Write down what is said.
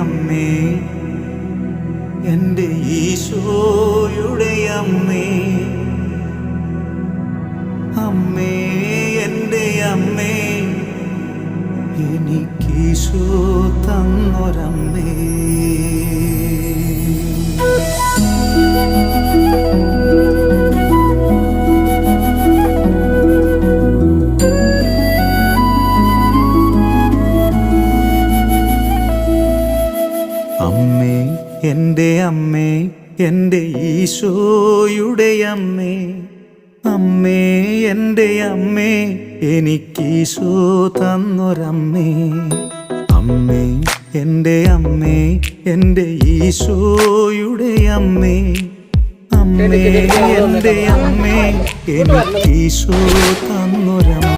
അമ്മേ, എൻ്റെ ഈശോയുടെ അമ്മേ, അമ്മേ എൻ്റെ അമ്മേ, എനിക്കീശോ തന്നൊരമ്മേ. അമ്മേ എൻ്റെ അമ്മേ, എൻ്റെ ഈശോയുടെ അമ്മേ, അമ്മേ എൻ്റെ അമ്മേ, എനിക്കീശോ തന്നൊരമ്മേ. അമ്മേ എൻ്റെ അമ്മേ, എൻ്റെ ഈശോയുടെ അമ്മേ, അമ്മേ എൻ്റെ അമ്മേ, എനിക്കീശോ തന്നൊരമ്മേ.